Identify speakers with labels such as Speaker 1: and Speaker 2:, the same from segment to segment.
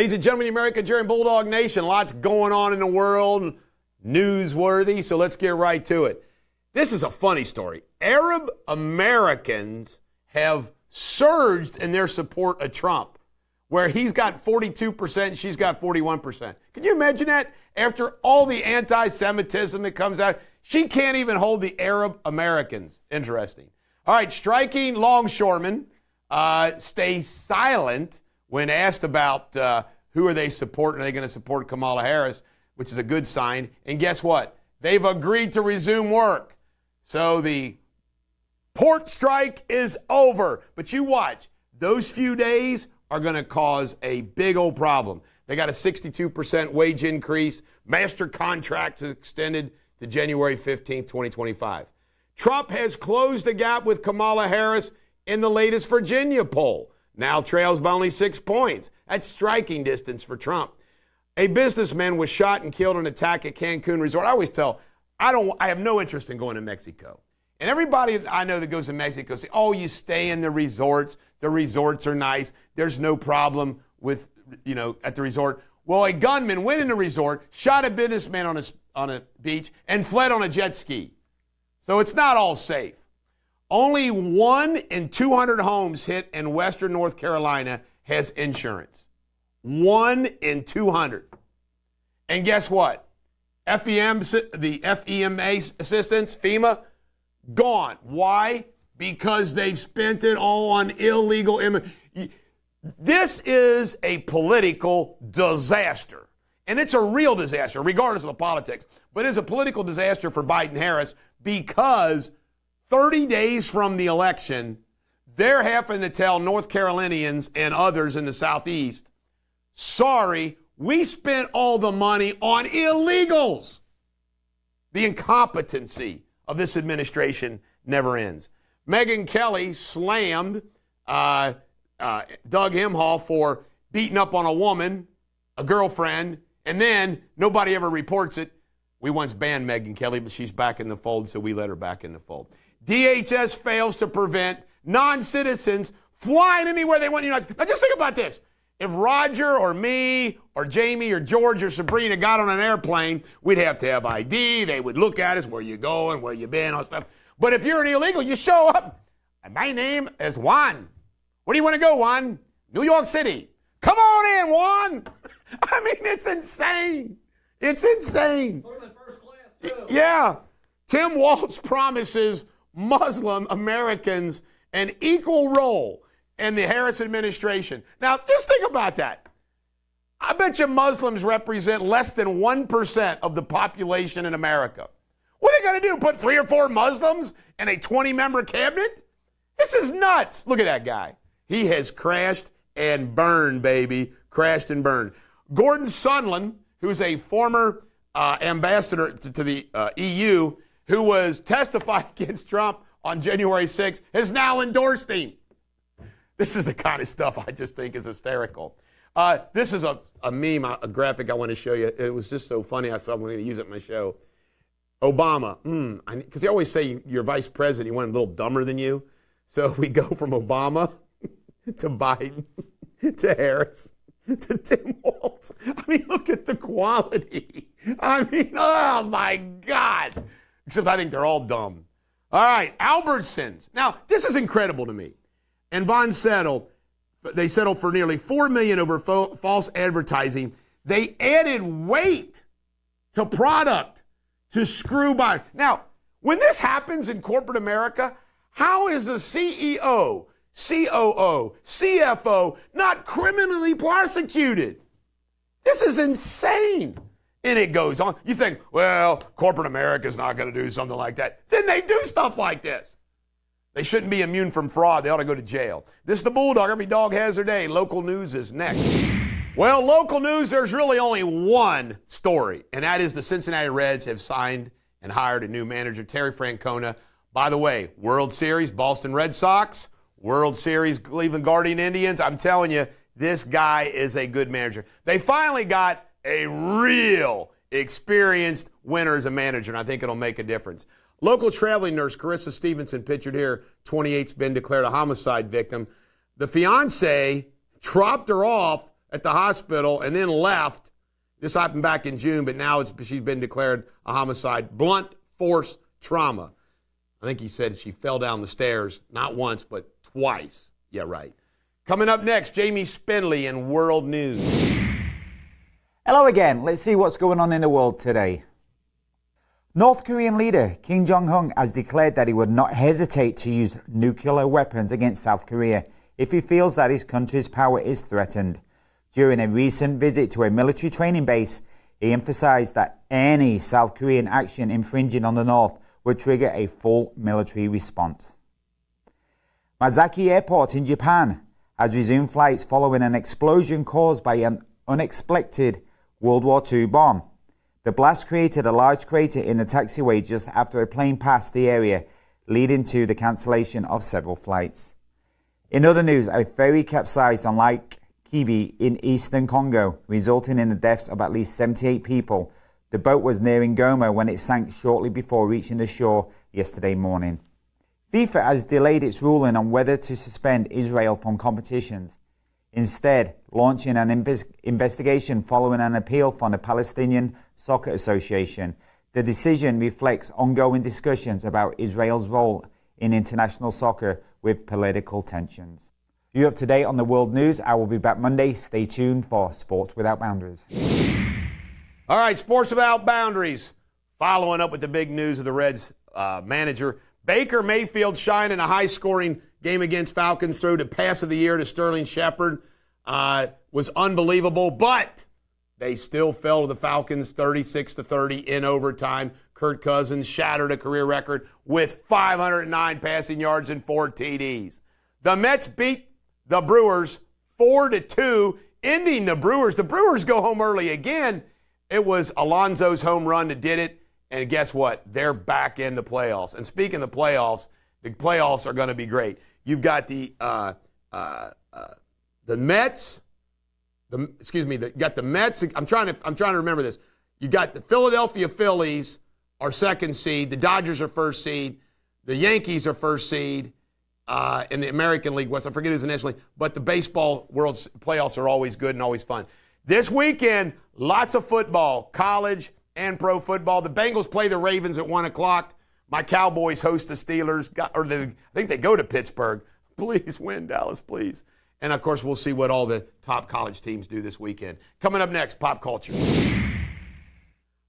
Speaker 1: Ladies and gentlemen, America, Jerry and Bulldog Nation, lots going on in the world, newsworthy, so let's get right to it. This is a funny story. Arab Americans have surged in their support of Trump, where he's got 42%, she's got 41%. Can you imagine that? After all the anti-Semitism that comes out, she can't even hold the Arab Americans. Interesting. All right, striking longshoremen stay silent when asked about who are they supporting. Are they going to support Kamala Harris, which is a good sign. And guess what? They've agreed to resume work. So the port strike is over. But you watch. Those few days are going to cause a big old problem. They got a 62% wage increase. Master contracts extended to January 15th, 2025. Trump has closed the gap with Kamala Harris in the latest Virginia poll. Now trails by only 6 points. That's striking distance for Trump. A businessman was shot and killed in an attack at Cancun Resort. I always tell, I have no interest in going to Mexico. And everybody I know that goes to Mexico say, oh, you stay in the resorts. The resorts are nice. There's no problem with, at the resort. Well, a gunman went in the resort, shot a businessman on a beach, and fled on a jet ski. So it's not all safe. Only 1 in 200 homes hit in western North Carolina has insurance. 1 in 200. And guess what? the FEMA assistance, FEMA, gone. Why? Because they've spent it all on illegal immigrants. This is a political disaster. And it's a real disaster, regardless of the politics. But it's a political disaster for Biden-Harris because 30 days from the election, they're having to tell North Carolinians and others in the Southeast, sorry, we spent all the money on illegals. The incompetency of this administration never ends. Megyn Kelly slammed Doug Emhoff for beating up on a woman, a girlfriend, and then nobody ever reports it. We once banned Megyn Kelly, but she's back in the fold, so we let her back in the fold. DHS fails to prevent non-citizens flying anywhere they want in the United States. Now just think about this. If Roger or me or Jamie or George or Sabrina got on an airplane, we'd have to have ID. They would look at us, where you going, where you been, all stuff. But if you're an illegal, you show up. My name is Juan. Where do you want to go, Juan? New York City. Come on in, Juan. I mean, it's insane. It's insane.
Speaker 2: First class, too.
Speaker 1: Yeah. Tim Walz promises Muslim Americans an equal role in the Harris administration. Now, just think about that. I bet you Muslims represent less than 1% of the population in America. What are they going to do, put 3 or 4 Muslims in a 20-member cabinet? This is nuts. Look at that guy. He has crashed and burned, baby. Crashed and burned. Gordon Sondland, who's a former ambassador to the EU, who was testifying against Trump on January 6th, has now endorsed him. This is the kind of stuff I just think is hysterical. This is a meme, a graphic I want to show you. It was just so funny, I thought I'm going to use it in my show. Obama, because they always say you're vice president, you want a little dumber than you. So we go from Obama to Biden to Harris to Tim Walz. I mean, look at the quality. I mean, oh my God. Except I think they're all dumb. All right, Albertsons. Now, this is incredible to me. And Von settled. They settled for nearly $4 million over false advertising. They added weight to product to screw by. Now, when this happens in corporate America, how is the CEO, COO, CFO not criminally prosecuted? This is insane. And it goes on. You think, well, corporate America is not going to do something like that. Then they do stuff like this. They shouldn't be immune from fraud. They ought to go to jail. This is the Bulldog. Every dog has their day. Local news is next. Well, local news, there's really only one story, and that is the Cincinnati Reds have signed and hired a new manager, Terry Francona. By the way, World Series, Boston Red Sox, World Series, Cleveland Guardian Indians. I'm telling you, this guy is a good manager. They finally got a real experienced winner as a manager, and I think it'll make a difference. Local traveling nurse Carissa Stevenson, pictured here, 28's been declared a homicide victim. The fiance dropped her off at the hospital and then left. This happened back in June, but now she's been declared a homicide. Blunt force trauma. I think he said she fell down the stairs, not once, but twice. Yeah, right. Coming up next, Jamie Spindley in World News.
Speaker 2: Hello again. Let's see what's going on in the world today. North Korean leader Kim Jong-un has declared that he would not hesitate to use nuclear weapons against South Korea if he feels that his country's power is threatened. During a recent visit to a military training base, he emphasized that any South Korean action infringing on the North would trigger a full military response. Mazaki Airport in Japan has resumed flights following an explosion caused by an unexpected World War II bomb. The blast created a large crater in the taxiway just after a plane passed the area, leading to the cancellation of several flights. In other news, a ferry capsized on Lake Kivu in eastern Congo, resulting in the deaths of at least 78 people. The boat was nearing Goma when it sank shortly before reaching the shore yesterday morning. FIFA has delayed its ruling on whether to suspend Israel from competitions, instead launching an investigation following an appeal from the Palestinian Soccer Association. The decision reflects ongoing discussions about Israel's role in international soccer with political tensions. You're up to date on the world news. I will be back Monday. Stay tuned for Sports Without Boundaries.
Speaker 1: All right, Sports Without Boundaries. Following up with the big news of the Reds manager. Baker Mayfield shined in a high-scoring game against Falcons. Threw the pass of the year to Sterling Shepard. Was unbelievable, but they still fell to the Falcons 36-30 in overtime. Kirk Cousins shattered a career record with 509 passing yards and 4 TDs. The Mets beat the Brewers 4-2, ending the Brewers. The Brewers go home early again. It was Alonso's home run that did it, and guess what? They're back in the playoffs. And speaking of the playoffs are going to be great. You've got the Mets. You got the Mets. I'm trying to remember this. You got the Philadelphia Phillies are second seed. The Dodgers are first seed. The Yankees are first seed in the American League West. I forget who's the National League. But the baseball world playoffs are always good and always fun. This weekend, lots of football, college and pro football. The Bengals play the Ravens at 1 o'clock. My Cowboys host the Steelers. I think they go to Pittsburgh. Please win, Dallas, please. And, of course, we'll see what all the top college teams do this weekend. Coming up next, pop culture.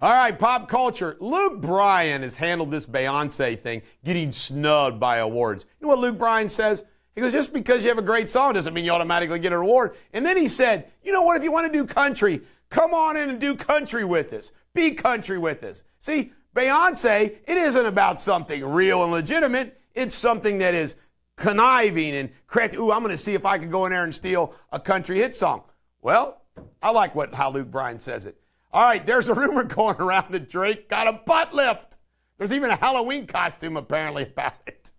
Speaker 1: All right, pop culture. Luke Bryan has handled this Beyonce thing, getting snubbed by awards. You know what Luke Bryan says? He goes, just because you have a great song doesn't mean you automatically get an award. And then he said, you know what, if you want to do country, come on in and do country with us. Be country with us. See, Beyonce, it isn't about something real and legitimate. It's something that is conniving and correct. Ooh, I'm going to see if I can go in there and steal a country hit song. Well, I like how Luke Bryan says it. All right, there's a rumor going around that Drake got a butt lift. There's even a Halloween costume apparently about it.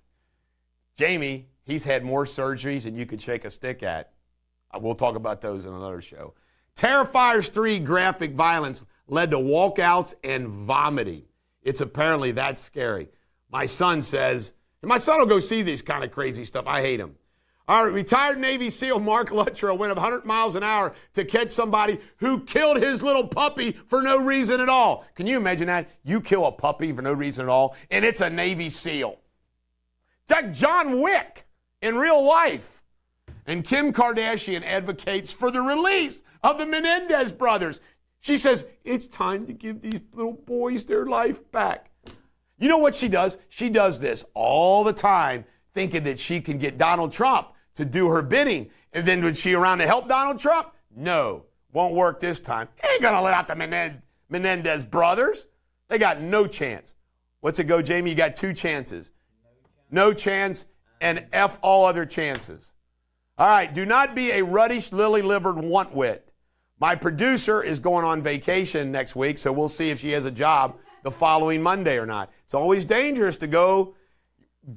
Speaker 1: Jamie, he's had more surgeries than you could shake a stick at. We'll talk about those in another show. Terrifiers 3 graphic violence led to walkouts and vomiting. It's apparently that scary. My son says, and my son will go see this kind of crazy stuff. I hate him. All right, retired Navy SEAL Mark Luttrell went 100 miles an hour to catch somebody who killed his little puppy for no reason at all. Can you imagine that? You kill a puppy for no reason at all, and it's a Navy SEAL. It's like John Wick in real life. And Kim Kardashian advocates for the release of the Menendez brothers. She says, it's time to give these little boys their life back. You know what she does? She does this all the time, thinking that she can get Donald Trump to do her bidding. And then was she around to help Donald Trump? No, won't work this time. Ain't going to let out the Menendez brothers. They got no chance. What's it go, Jamie? You got 2 chances. No chance and F all other chances. All right, do not be a ruddish, lily-livered want-wit. My producer is going on vacation next week, so we'll see if she has a job the following Monday or not. It's always dangerous to go.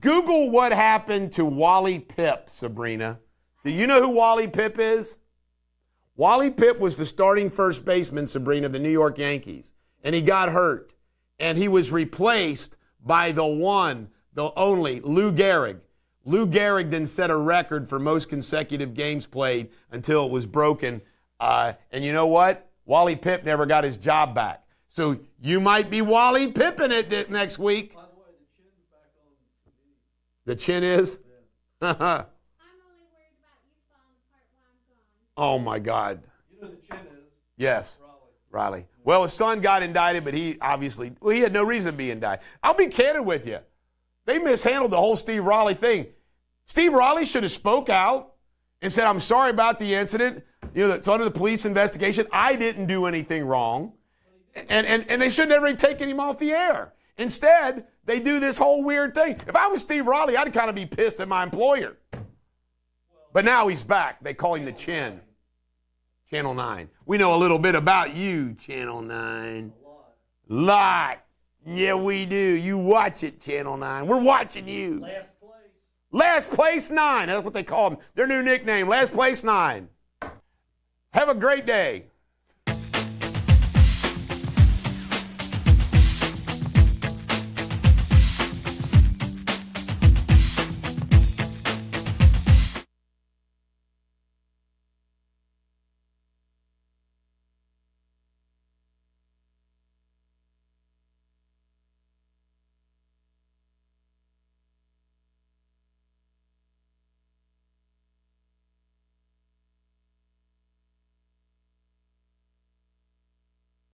Speaker 1: Google what happened to Wally Pipp, Sabrina. Do you know who Wally Pipp is? Wally Pipp was the starting first baseman, Sabrina, of the New York Yankees, and he got hurt. And he was replaced by the one, the only, Lou Gehrig. Lou Gehrig then set a record for most consecutive games played until it was broken And you know what? Wally Pipp never got his job back. So you might be Wally Pippin it next week.
Speaker 3: By the way, the chin's back on for me.
Speaker 1: The chin is?
Speaker 3: Yeah.
Speaker 4: I'm only worried about you falling apart while I'm gone.
Speaker 1: Oh, my God.
Speaker 3: You know who the chin is?
Speaker 1: Yes.
Speaker 3: Raleigh.
Speaker 1: Riley. Well, his son got indicted, but he obviously, he had no reason to be indicted. I'll be candid with you. They mishandled the whole Steve Raleigh thing. Steve Raleigh should have spoke out and said, I'm sorry about the incident. You know, it's under the police investigation. I didn't do anything wrong. And they should never have taken him off the air. Instead, they do this whole weird thing. If I was Steve Raleigh, I'd kind of be pissed at my employer. But now he's back. They call him the Chin. Channel 9. We know a little bit about you, Channel 9. Lot. Yeah, we do. You watch it, Channel 9. We're watching you.
Speaker 3: Last place.
Speaker 1: Last Place 9. That's what they call them. Their new nickname, Last Place 9. Have a great day.